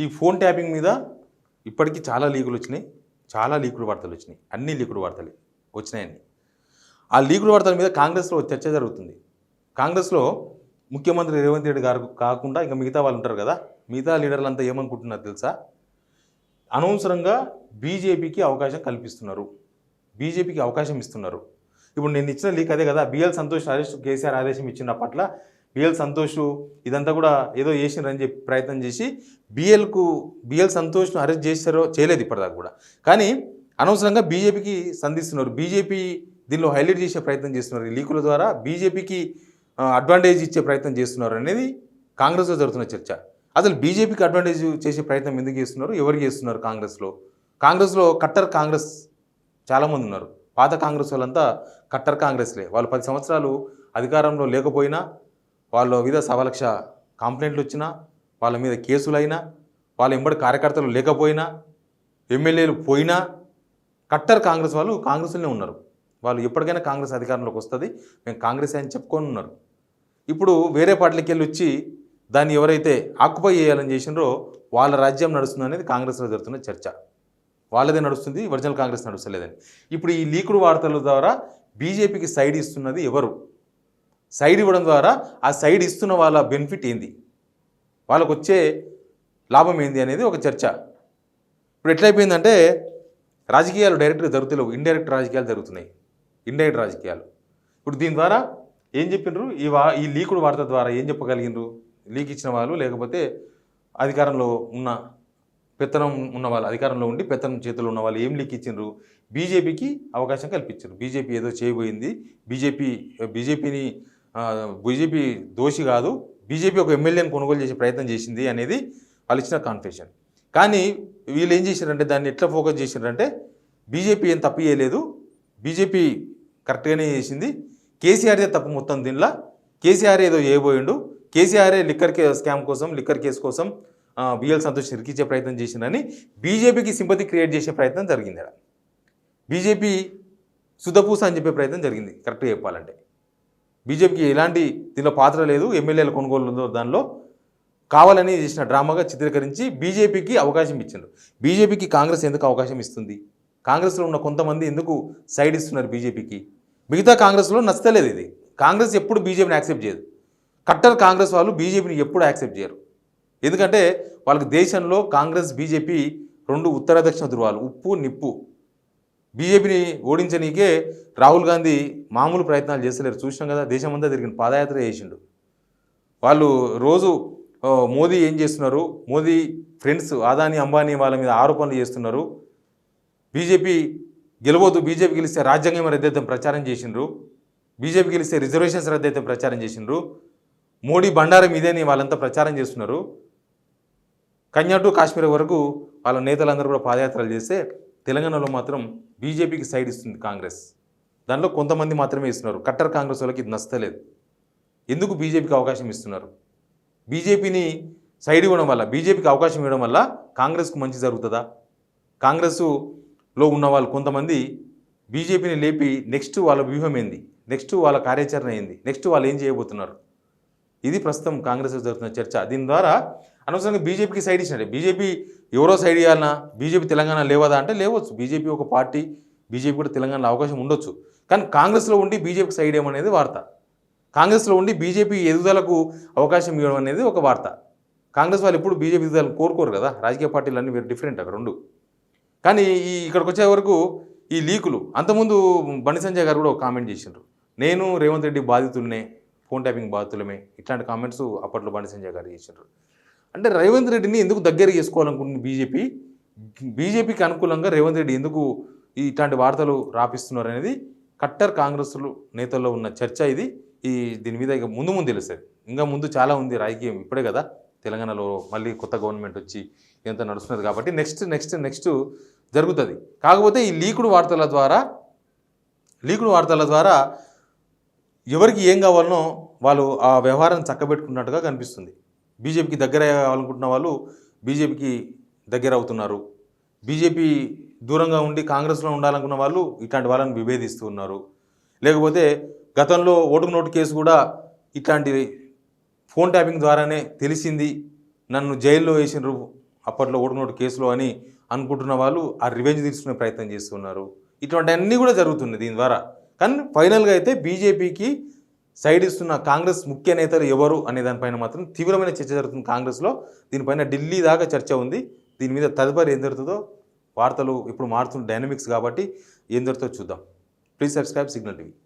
ఈ phone tapping మీద ఇప్పటికీ చాలా లీకులు వచ్చినాయి, చాలా లీకుడు వార్తలు వచ్చినాయి, అన్ని లీకుడు వార్తలు వచ్చినాయని. ఆ లీకుడు వార్తల మీద కాంగ్రెస్లో చర్చ జరుగుతుంది. కాంగ్రెస్లో ముఖ్యమంత్రి రేవంత్ రెడ్డి గారు కాకుండా ఇంకా మిగతా వాళ్ళు ఉంటారు కదా, మిగతా లీడర్లు అంతా ఏమనుకుంటున్నారు తెలుసా? అనవసరంగా బీజేపీకి అవకాశం కల్పిస్తున్నారు, బీజేపీకి అవకాశం ఇస్తున్నారు. ఇప్పుడు నేను ఇచ్చిన లీక్ అదే కదా, బిఎల్ సంతోష్ అరెస్ట్ కేసీఆర్ ఆదేశం ఇచ్చిన పట్ల బిఎల్ సంతోష్ ఇదంతా కూడా ఏదో చేసినారని చెప్పి ప్రయత్నం చేసి బిఎల్ సంతోష్ను అరెస్ట్ చేశారో చేయలేదు ఇప్పటిదాకా కూడా. కానీ అనవసరంగా బీజేపీకి సంధిస్తున్నారు, బీజేపీ దీనిలో హైలైట్ చేసే ప్రయత్నం చేస్తున్నారు, ఈ లీకుల ద్వారా బీజేపీకి అడ్వాంటేజ్ ఇచ్చే ప్రయత్నం చేస్తున్నారు అనేది కాంగ్రెస్లో జరుగుతున్న చర్చ. అసలు బీజేపీకి అడ్వాంటేజ్ చేసే ప్రయత్నం ఎందుకు చేస్తున్నారు, ఎవరికి చేస్తున్నారు? కాంగ్రెస్లో కట్టర్ కాంగ్రెస్ చాలామంది ఉన్నారు. పాత కాంగ్రెస్ వాళ్ళంతా కట్టర్ కాంగ్రెస్లే. వాళ్ళు 10 సంవత్సరాలు అధికారంలో లేకపోయినా, వాళ్ళ మీద 1,000,000 కంప్లైంట్లు వచ్చినా, వాళ్ళ మీద కేసులైనా, వాళ్ళ ఎంబడి కార్యకర్తలు లేకపోయినా, ఎమ్మెల్యేలు పోయినా కట్టర్ కాంగ్రెస్ వాళ్ళు కాంగ్రెస్లోనే ఉన్నారు. వాళ్ళు ఎప్పటికైనా కాంగ్రెస్ అధికారంలోకి వస్తుంది, మేము కాంగ్రెస్ అని చెప్పుకొని ఉన్నారు. ఇప్పుడు వేరే పార్టీలకి వెళ్ళి వచ్చి దాన్ని ఎవరైతే ఆక్యుపై చేయాలని చేసినారో వాళ్ళ రాజ్యం నడుస్తుంది అనేది కాంగ్రెస్లో జరుగుతున్న చర్చ. వాళ్ళదే నడుస్తుంది, ఒరిజినల్ కాంగ్రెస్ నడుస్తలేదని. ఇప్పుడు ఈ లీకుడు వార్తల ద్వారా బీజేపీకి సైడ్ ఇస్తున్నది ఎవరు? సైడ్ ఇవ్వడం ద్వారా ఆ సైడ్ ఇస్తున్న వాళ్ళ బెనిఫిట్ ఏంది, వాళ్ళకు వచ్చే లాభం ఏంది అనేది ఒక చర్చ. ఇప్పుడు ఎట్లయిపోయిందంటే రాజకీయాలు డైరెక్ట్గా జరుగుతలేవు, ఇండైరెక్ట్ రాజకీయాలు జరుగుతున్నాయి, ఇండైరెక్ట్ రాజకీయాలు. ఇప్పుడు దీని ద్వారా ఏం చెప్పిండ్రు, ఈ లీకుడు వార్త ద్వారా ఏం చెప్పగలిగినరు? లీక్ ఇచ్చిన వాళ్ళు, లేకపోతే అధికారంలో ఉన్న పెత్తనం ఉన్న వాళ్ళు, అధికారంలో ఉండి పెత్తనం చేతుల్లో ఉన్న వాళ్ళు ఏం లీక్ ఇచ్చిండ్రు? బీజేపీకి అవకాశం కల్పించారు. బీజేపీ ఏదో చేయబోయింది, బీజేపీ దోషి కాదు, బీజేపీ ఒక ఎమ్మెల్యేని కొనుగోలు చేసే ప్రయత్నం చేసింది అనేది వాళ్ళు ఇచ్చిన కాన్ఫెషన్. కానీ వీళ్ళు ఏం చేశారంటే దాన్ని ఎట్లా ఫోకస్ చేశారంటే బీజేపీ ఏం తప్పు చేయలేదు, బీజేపీ కరెక్ట్గానే చేసింది, కేసీఆర్దే తప్పు మొత్తం దీనిలో, కేసీఆర్ ఏదో చేయబోయిండు, కేసీఆరే లిక్కర్ కేసు కోసం బిఎల్ సంతోష్ ఇరికిచ్చే ప్రయత్నం చేసిందని బీజేపీకి సింపతి క్రియేట్ చేసే ప్రయత్నం జరిగింది. అక్కడ బీజేపీ సుధపూస అని చెప్పే ప్రయత్నం జరిగింది. కరెక్ట్గా చెప్పాలంటే బీజేపీకి ఎలాంటి దీనిలో పాత్ర లేదు, ఎమ్మెల్యేల కొనుగోలు దానిలో కావాలని చేసిన డ్రామాగా చిత్రీకరించి బీజేపీకి అవకాశం ఇచ్చిండ్రు. బీజేపీకి కాంగ్రెస్ ఎందుకు అవకాశం ఇస్తుంది? కాంగ్రెస్లో ఉన్న కొంతమంది ఎందుకు సైడ్ ఇస్తున్నారు బీజేపీకి? మిగతా కాంగ్రెస్లో నచ్చలేదు ఇది. కాంగ్రెస్ ఎప్పుడు బీజేపీని యాక్సెప్ట్ చేయదు. కట్టర్ కాంగ్రెస్ వాళ్ళు బీజేపీని ఎప్పుడు యాక్సెప్ట్ చేయరు. ఎందుకంటే వాళ్ళకి దేశంలో కాంగ్రెస్ బీజేపీ 2 ఉత్తర దక్షిణ ధృవాలు, ఉప్పు నిప్పు. బీజేపీని ఓడించనీకే రాహుల్ గాంధీ మామూలు ప్రయత్నాలు చేస్తలేరు, చూసినాం కదా, దేశమంతా తిరిగిన పాదయాత్ర చేసిండు. వాళ్ళు రోజు మోదీ ఏం చేస్తున్నారు, మోదీ ఫ్రెండ్స్ అదానీ అంబానీ వాళ్ళ మీద ఆరోపణలు చేస్తున్నారు, బీజేపీ బీజేపీ గెలిస్తే రాజ్యాంగం రద్దయితం ప్రచారం చేసిండ్రు, బీజేపీ గెలిస్తే రిజర్వేషన్స్ రద్దయితం ప్రచారం చేసిండ్రు, మోడీ బండారం ఇదేని వాళ్ళంతా ప్రచారం చేస్తున్నారు. కన్యా టు కాశ్మీర్ వరకు వాళ్ళ నేతలందరూ కూడా పాదయాత్రలు చేస్తే తెలంగాణలో మాత్రం బీజేపీకి సైడ్ ఇస్తుంది కాంగ్రెస్. దాంట్లో కొంతమంది మాత్రమే ఇస్తున్నారు. కట్టర్ కాంగ్రెస్ వాళ్ళకి ఇది నచ్చలేదు. ఎందుకు బీజేపీకి అవకాశం ఇస్తున్నారు? బీజేపీని సైడ్ ఇవ్వడం వల్ల, బీజేపీకి అవకాశం ఇవ్వడం వల్ల కాంగ్రెస్కు మంచి జరుగుతుందా? కాంగ్రెస్లో ఉన్న వాళ్ళు కొంతమంది బీజేపీని లేపి నెక్స్ట్ వాళ్ళ వ్యూహం ఏంది, నెక్స్ట్ వాళ్ళ కార్యాచరణ ఏంది, నెక్స్ట్ వాళ్ళు ఏం చేయబోతున్నారు, ఇది ప్రస్తుతం కాంగ్రెస్లో జరుగుతున్న చర్చ. దీని ద్వారా అనవసరంగా బీజేపీకి సైడ్ ఇచ్చినట్టే. బీజేపీ ఎవరో సైడ్ ఇవ్వాలన్నా, బీజేపీ తెలంగాణ లేవదా అంటే లేవచ్చు, బీజేపీ ఒక పార్టీ, బీజేపీ కూడా తెలంగాణలో అవకాశం ఉండొచ్చు. కానీ కాంగ్రెస్లో ఉండి బీజేపీకి సైడ్ ఏమనేది వార్త, కాంగ్రెస్లో ఉండి బీజేపీ ఎదుగుదలకు అవకాశం ఇవ్వడం అనేది ఒక వార్త. కాంగ్రెస్ వాళ్ళు ఎప్పుడు బీజేపీ ఎదుగుదలను కోరుకోరు కదా, రాజకీయ పార్టీలు అన్నీ వేరు డిఫరెంట్ అక్కడ 2. కానీ ఇక్కడికి వచ్చే వరకు ఈ లీకులు, అంతకుముందు బండి సంజయ్ గారు కూడా ఒక కామెంట్ చేసిండ్రు, నేను రేవంత్ రెడ్డి బాధితులనే, ఫోన్ ట్యాపింగ్ బాధితులమే, ఇట్లాంటి కామెంట్స్ అప్పట్లో బండి సంజయ్ గారు చేసిండ్రు. అంటే రేవంత్ రెడ్డిని ఎందుకు దగ్గర చేసుకోవాలనుకుంటుంది బీజేపీకి అనుకూలంగా రేవంత్ రెడ్డి ఎందుకు ఇట్లాంటి వార్తలు రాపిస్తున్నారు అనేది కట్టర్ కాంగ్రెస్ నేతల్లో ఉన్న చర్చ ఇది. దీని మీద ఇక ముందు తెలుస్తుంది, ఇంకా ముందు చాలా ఉంది రాజకీయం. ఇప్పుడే కదా తెలంగాణలో మళ్ళీ కొత్త గవర్నమెంట్ వచ్చి ఇదంతా నడుస్తున్నది కాబట్టి నెక్స్ట్ జరుగుతుంది. కాకపోతే ఈ లీకుడు వార్తల ద్వారా ఎవరికి ఏం కావాలనో వాళ్ళు ఆ వ్యవహారం చక్కబెట్టుకున్నట్టుగా కనిపిస్తుంది. బీజేపీకి దగ్గర అవ్వాలనుకుంటున్న వాళ్ళు బీజేపీకి దగ్గర అవుతున్నారు, బీజేపీ దూరంగా ఉండి కాంగ్రెస్లో ఉండాలనుకున్న వాళ్ళు ఇట్లాంటి వాళ్ళని విభేదిస్తూ ఉన్నారు. లేకపోతే గతంలో ఓటుకు నోటు కేసు కూడా ఇట్లాంటి ఫోన్ ట్యాపింగ్ ద్వారానే తెలిసింది, నన్ను జైల్లో వేసినారు అప్పట్లో ఓటునోటు కేసులో అని అనుకుంటున్న వాళ్ళు ఆ రివెంజ్ తీసుకునే ప్రయత్నం చేస్తున్నారు. ఇటువంటి అన్నీ కూడా జరుగుతున్నాయి దీని ద్వారా. కానీ ఫైనల్గా అయితే బీజేపీకి సైడ్ ఇస్తున్న కాంగ్రెస్ ముఖ్య నేతలు ఎవరు అనే దానిపైన మాత్రం తీవ్రమైన చర్చ జరుగుతుంది కాంగ్రెస్లో. దీనిపైన ఢిల్లీ దాకా చర్చ ఉంది. దీని మీద తదుపరి ఏం జరుగుతుందో వార్తలు ఇప్పుడు మారుతున్న డైనమిక్స్ కాబట్టి ఏం జరుగుతుందో చూద్దాం. Please subscribe signal TV.